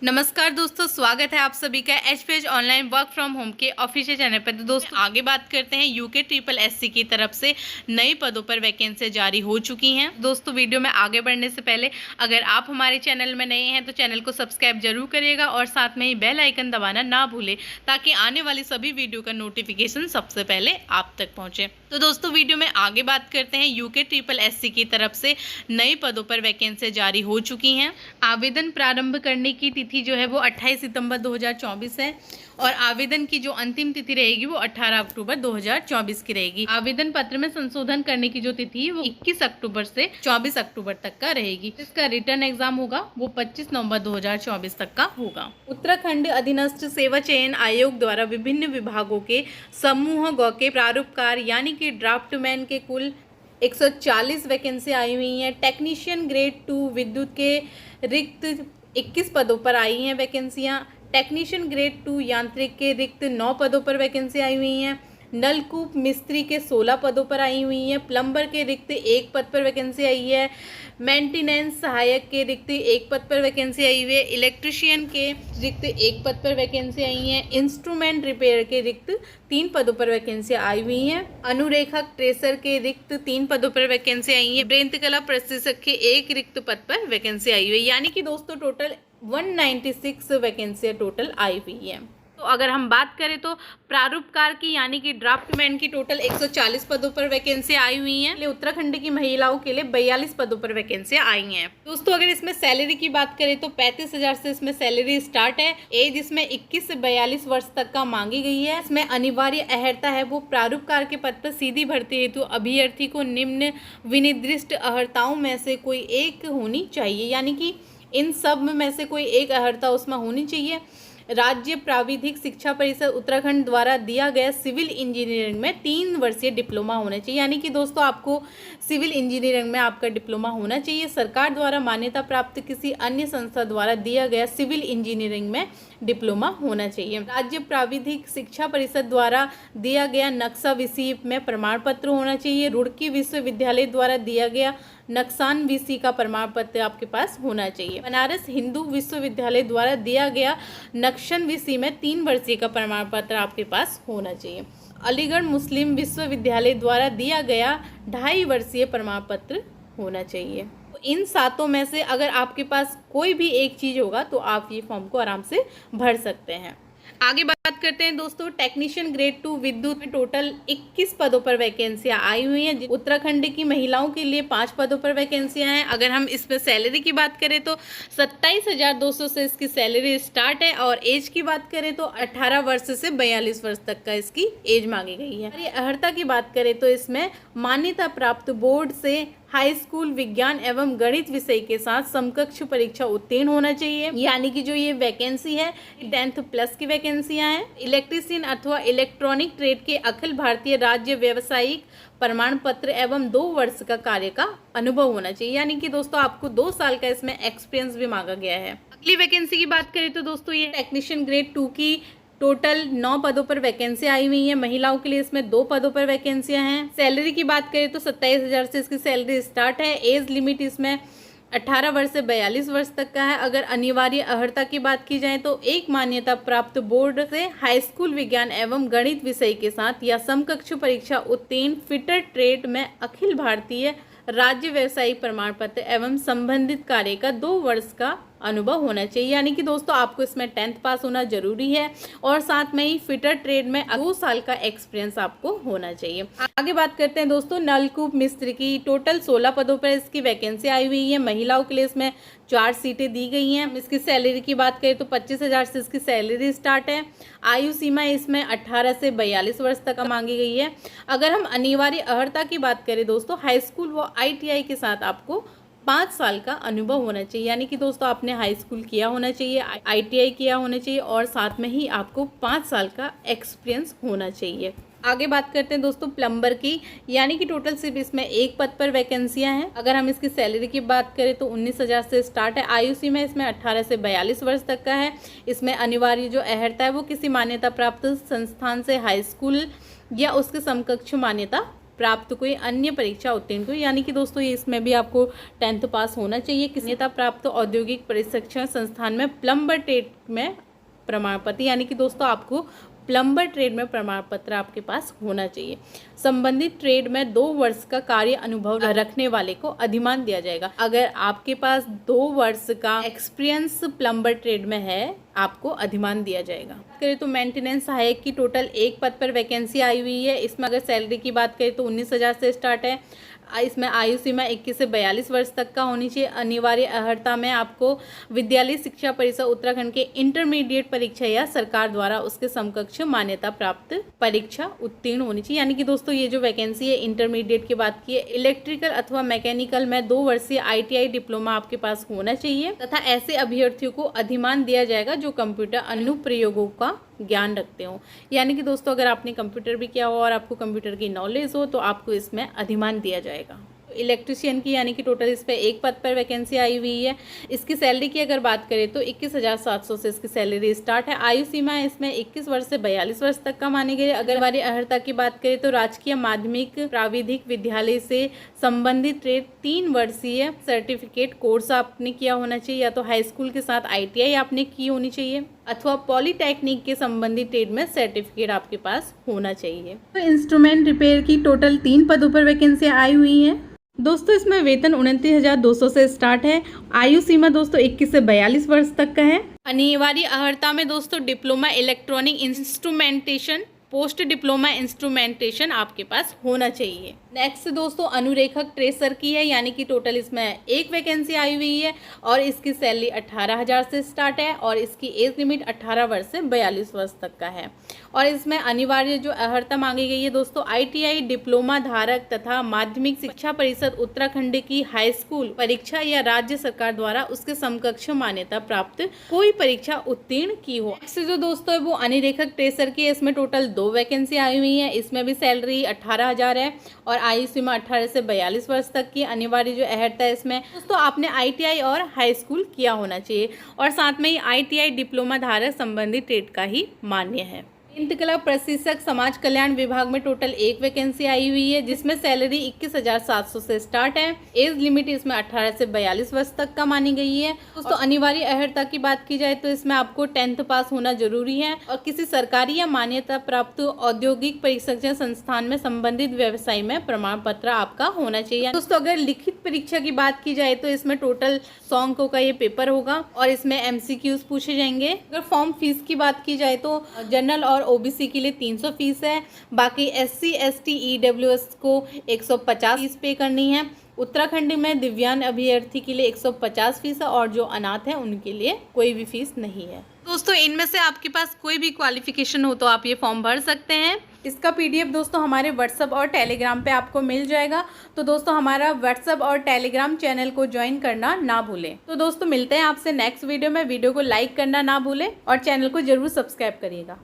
नमस्कार दोस्तों, स्वागत है आप सभी का H page online work from home के ऑफिशियल चैनल पर। तो दोस्तों आगे बात करते हैं यूके ट्रिपल एससी की तरफ से नई पदों पर वैकेंसी जारी हो चुकी हैं। दोस्तों वीडियो में आगे बढ़ने से पहले अगर आप हमारे चैनल में नए हैं तो चैनल को सब्सक्राइब जरूर करिएगा और साथ में ही बेल आइकन दबाना ना भूलें ताकि आने वाली सभी वीडियो का नोटिफिकेशन सबसे पहले आप तक पहुँचे। तो दोस्तों वीडियो में आगे बात करते हैं यूके ट्रिपल एससी की तरफ से नई पदों पर वैकेंसी जारी हो चुकी हैं। आवेदन प्रारंभ करने की तिथि जो है वो 28 सितंबर 2024 है और आवेदन की जो अंतिम तिथि रहेगी वो 18 अक्टूबर 2024 की रहेगी। आवेदन पत्र में संशोधन करने की जो तिथि है वो 21 अक्टूबर से 24 अक्टूबर तक का रहेगी। इसका रिटर्न एग्जाम होगा वो 25 नवंबर 2024 तक का होगा। उत्तराखंड अधीनस्थ सेवा चयन आयोग द्वारा विभिन्न विभागों के समूह ग के प्रारूपकार यानी कि ड्राफ्टमैन के कुल 140 वैकेंसी आई हुई हैं। टेक्नीशियन ग्रेड 2 विद्युत के रिक्त 21 पदों पर आई हैं वैकेंसियां। टेक्नीशियन ग्रेड 2 यांत्रिक के रिक्त 9 पदों पर वैकेंसी आई हुई हैं। नलकूप मिस्त्री के 16 पदों पर आई हुई हैं। प्लम्बर के रिक्त 1 पद पर वैकेंसी आई है। मेंटेनेंस सहायक के रिक्त 1 पद पर वैकेंसी आई हुई है। इलेक्ट्रिशियन के रिक्त 1 पद पर वैकेंसी आई है। इंस्ट्रूमेंट रिपेयर के रिक्त 3 पदों पर वैकेंसी आई हुई है। अनुरेखक ट्रेसर के रिक्त 3 पदों पर वैकेंसी आई है। वृंतकला प्रशिक्षक के 1 रिक्त पद पर वैकेंसी आई हुई है। यानी कि दोस्तों टोटल 196 वैकेंसी टोटल आई हुई है। तो अगर हम बात करें तो प्रारूपकार की यानी कि ड्राफ्टमैन की टोटल 140 पदों पर वैकेंसी आई हुई हैं। उत्तराखंड की महिलाओं के लिए 42 पदों पर वैकेंसी आई हैं। दोस्तों अगर इसमें सैलरी की बात करें तो 35,000 से इसमें सैलरी स्टार्ट है। एज इसमें 21 से 42 वर्ष तक का मांगी गई है। इसमें अनिवार्य अर्हता है वो प्रारूपकार के पद पर सीधी भर्ती हेतु अभ्यर्थी को निम्न विनिर्दिष्ट अर्हताओं में से कोई एक होनी चाहिए। यानी कि इन सब में से कोई एक अर्हता उसमें होनी चाहिए। राज्य प्राविधिक शिक्षा परिषद उत्तराखंड द्वारा दिया गया सिविल इंजीनियरिंग में 3 वर्षीय डिप्लोमा होना चाहिए। यानी कि दोस्तों आपको सिविल इंजीनियरिंग में आपका डिप्लोमा होना चाहिए। सरकार द्वारा मान्यता प्राप्त किसी अन्य संस्था द्वारा दिया गया सिविल इंजीनियरिंग में डिप्लोमा होना चाहिए। राज्य प्राविधिक शिक्षा परिषद द्वारा दिया गया नक्शा विषय में प्रमाण पत्र होना चाहिए। रुड़की विश्वविद्यालय द्वारा दिया गया नक्सान विषय का प्रमाण पत्र आपके पास होना चाहिए। बनारस हिंदू विश्वविद्यालय द्वारा दिया गया नक्शन विषय में 3 वर्षीय का प्रमाण पत्र आपके पास होना चाहिए। अलीगढ़ मुस्लिम विश्वविद्यालय द्वारा दिया गया 2.5 वर्षीय प्रमाण पत्र होना चाहिए। इन 7 में से अगर आपके पास कोई भी एक चीज़ होगा तो आप ये फॉर्म को आराम से भर सकते हैं। आगे बात करते हैं दोस्तों टेक्नीशियन ग्रेड 2 विद्युत में टोटल 21 पदों पर वैकेंसियां आई हुई हैं। उत्तराखंड की महिलाओं के लिए 5 पदों पर वैकेंसियां हैं। अगर हम इसमें सैलरी की बात करें तो 27,200 से इसकी सैलरी स्टार्ट है और एज की बात करें तो 18 वर्ष से 42 वर्ष तक का इसकी एज मांगी गई है। ये अर्हता की बात करें तो इसमें मान्यता प्राप्त बोर्ड से हाई स्कूल विज्ञान एवं गणित विषय के साथ समकक्ष परीक्षा उत्तीर्ण होना चाहिए। यानी कि जो ये वैकेंसी है 10th प्लस की वैकेंसियां हैं। इलेक्ट्रीशियन अथवा इलेक्ट्रॉनिक ट्रेड के अखिल भारतीय राज्य व्यावसायिक प्रमाण पत्र एवं 2 वर्ष का कार्य का अनुभव होना चाहिए। यानी कि दोस्तों आपको 2 साल का इसमें एक्सपीरियंस भी मांगा गया है। अगली वैकेंसी की बात करें तो दोस्तों ये टेक्नीशियन ग्रेड 2 की टोटल 9 पदों पर वैकेंसी आई हुई है। महिलाओं के लिए इसमें 2 पदों पर वैकेंसियां हैं। सैलरी की बात करें तो 27,000 से इसकी सैलरी स्टार्ट है। एज लिमिट इसमें 18 वर्ष से 42 वर्ष तक का है। अगर अनिवार्य अर्हता की बात की जाए तो एक मान्यता प्राप्त बोर्ड से हाई स्कूल विज्ञान एवं गणित विषय के साथ या समकक्ष परीक्षा उत्तीर्ण फिटर ट्रेड में अखिल भारतीय राज्य व्यवसायिक प्रमाण पत्र एवं संबंधित कार्य का 2 वर्ष का अनुभव होना चाहिए। यानी कि दोस्तों आपको इसमें 10th पास होना जरूरी है और साथ में ही फिटर ट्रेड में 2 साल का एक्सपीरियंस आपको होना चाहिए। आगे बात करते हैं दोस्तों नलकूप मिस्त्री की टोटल 16 पदों पर इसकी वैकेंसी आई हुई है। महिलाओं के लिए इसमें 4 सीटें दी गई हैं। इसकी सैलरी की बात करें तो 25,000 से इसकी सैलरी स्टार्ट है। आयु सीमा इसमें 18 से 42 वर्ष तक मांगी गई है। अगर हम अनिवार्य अर्हता की बात करें दोस्तों हाई स्कूल व ITI के साथ आपको 5 साल का अनुभव होना चाहिए। यानी कि दोस्तों आपने हाई स्कूल किया होना चाहिए, ITI किया होना चाहिए और साथ में ही आपको 5 साल का एक्सपीरियंस होना चाहिए। आगे बात करते हैं दोस्तों प्लम्बर की। यानी कि टोटल सिर्फ इसमें 1 पद पर वैकेंसियां हैं। अगर हम इसकी सैलरी की बात करें तो 19,000 से स्टार्ट है। आयु सीमा इसमें 18 से 42 वर्ष तक का है। इसमें अनिवार्य जो अर्हता है वो किसी मान्यता प्राप्त संस्थान से हाई स्कूल या उसके समकक्ष मान्यता प्राप्त कोई अन्य परीक्षा उत्तीर्ण को, यानी कि दोस्तों ये इसमें भी आपको 10th पास होना चाहिए। मान्यता प्राप्त औद्योगिक प्रशिक्षण संस्थान में प्लम्बर ट्रेड में प्रमाण पत्र, यानी कि दोस्तों आपको प्लम्बर ट्रेड में प्रमाण पत्र आपके पास होना चाहिए। संबंधित ट्रेड में 2 वर्ष का कार्य अनुभव रखने वाले को अधिमान दिया जाएगा। अगर आपके पास 2 वर्ष का एक्सपीरियंस प्लम्बर ट्रेड में है, आपको अधिमान दिया जाएगा। करें तो मेंटेनेंस सहायक की टोटल 1 पद पर वैकेंसी आई हुई है। इसमें अगर सैलरी की बात करें तो 19,000 से स्टार्ट है। इसमें आयु सीमा 21 से 42 वर्ष तक का होनी चाहिए। अनिवार्य अर्हता में आपको विद्यालय शिक्षा परिषद उत्तराखंड के इंटरमीडिएट परीक्षा या सरकार द्वारा उसके समकक्ष मान्यता प्राप्त परीक्षा उत्तीर्ण होनी चाहिए। यानी कि दोस्तों ये जो वैकेंसी है इंटरमीडिएट की बात की है, इलेक्ट्रिकल अथवा मैकेनिकल में 2 वर्षीय ITI डिप्लोमा आपके पास होना चाहिए तथा ऐसे अभ्यर्थियों को अधिमान दिया जाएगा जो कंप्यूटर अनुप्रयोगों का ज्ञान रखते हो। यानी कि दोस्तों अगर आपने कंप्यूटर भी किया हो और आपको कंप्यूटर की नॉलेज हो तो आपको इसमें अधिमान दिया जाएगा। इलेक्ट्रिशियन की यानी कि टोटल इस पे 1 पद पर वैकेंसी आई हुई है। इसकी सैलरी की अगर बात करें तो 21,700 से इसकी सैलरी स्टार्ट है। आयु सीमा इसमें 21 वर्ष से 42 वर्ष तक का मानी गई है। अगर हमारी अर्हता की बात करें तो राजकीय माध्यमिक प्राविधिक विद्यालय से संबंधित ट्रेड 3 वर्षीय सर्टिफिकेट कोर्स आपने किया होना चाहिए, या तो हाई स्कूल के साथ ITI आपने की होनी चाहिए अथवा पॉलीटेक्निक के संबंधित ट्रेड में सर्टिफिकेट आपके पास होना चाहिए। तो इंस्ट्रूमेंट रिपेयर की टोटल 3 पदों पर वैकेंसी आई हुई है। दोस्तों इसमें वेतन 29,200 से स्टार्ट है। आयु सीमा दोस्तों 21 से 42 वर्ष तक का है। अनिवार्य अर्हता में दोस्तों diploma electronic instrumentation, post diploma instrumentation आपके पास होना चाहिए। नेक्स्ट दोस्तों अनुरेखक ट्रेसर की है, यानी कि टोटल इसमें 1 वैकेंसी आई हुई है और इसकी सैलरी 18,000 से स्टार्ट है और इसकी एज लिमिट 18 वर्ष से 42 वर्ष तक का है। और इसमें अनिवार्य जो अर्हता मांगी गई है दोस्तों ITI डिप्लोमा धारक तथा माध्यमिक शिक्षा परिषद उत्तराखंड की हाई स्कूल परीक्षा या राज्य सरकार द्वारा उसके समकक्ष मान्यता प्राप्त कोई परीक्षा उत्तीर्ण की हो। नेक्स्ट जो दोस्तों है वो अनुरेखक ट्रेसर की है। इसमें टोटल 2 वैकेंसी आई हुई है। इसमें भी सैलरी 18,000 है और आयु सीमा 18 से 42 वर्ष तक की। अनिवार्य जो अर्हता है इसमें दोस्तों आपने ITI और हाई स्कूल किया होना चाहिए और साथ में ही ITI डिप्लोमा धारक संबंधित ट्रेड का ही मान्य है। इंतकला प्रशिक्षक समाज कल्याण विभाग में टोटल 1 वैकेंसी आई हुई है, जिसमें सैलरी 21,700 से स्टार्ट है। एज लिमिट इसमें 18 से 42 वर्ष तक का मानी गई है। दोस्तों अनिवार्य अर्हता की बात की जाए तो इसमें आपको 10th पास होना जरूरी है और किसी सरकारी या मान्यता प्राप्त औद्योगिक प्रशिक्षण संस्थान में संबंधित व्यवसाय में प्रमाण पत्र आपका होना चाहिए। दोस्तों अगर लिखित परीक्षा की बात की जाए तो इसमें टोटल 100 अंकों का ये पेपर होगा और इसमें MCQs पूछे जाएंगे। अगर फॉर्म फीस की बात की जाए तो जनरल और OBC के लिए 300 फीस है। बाकी SC ST EWS को 150 फीस पे करनी है। उत्तराखंड में दिव्यांग अभ्यर्थी के लिए 150 फीस है और जो अनाथ है उनके लिए कोई भी फीस नहीं है। दोस्तों इनमें से आपके पास कोई भी क्वालिफिकेशन हो तो आप ये फॉर्म भर सकते हैं। इसका PDF दोस्तों हमारे WhatsApp और Telegram पे आपको मिल जाएगा। तो दोस्तों हमारा WhatsApp और Telegram चैनल को ज्वाइन करना ना भूलें। तो दोस्तों मिलते हैं आपसे नेक्स्ट वीडियो में। वीडियो को लाइक करना ना भूलें और चैनल को जरूर सब्सक्राइब करिएगा।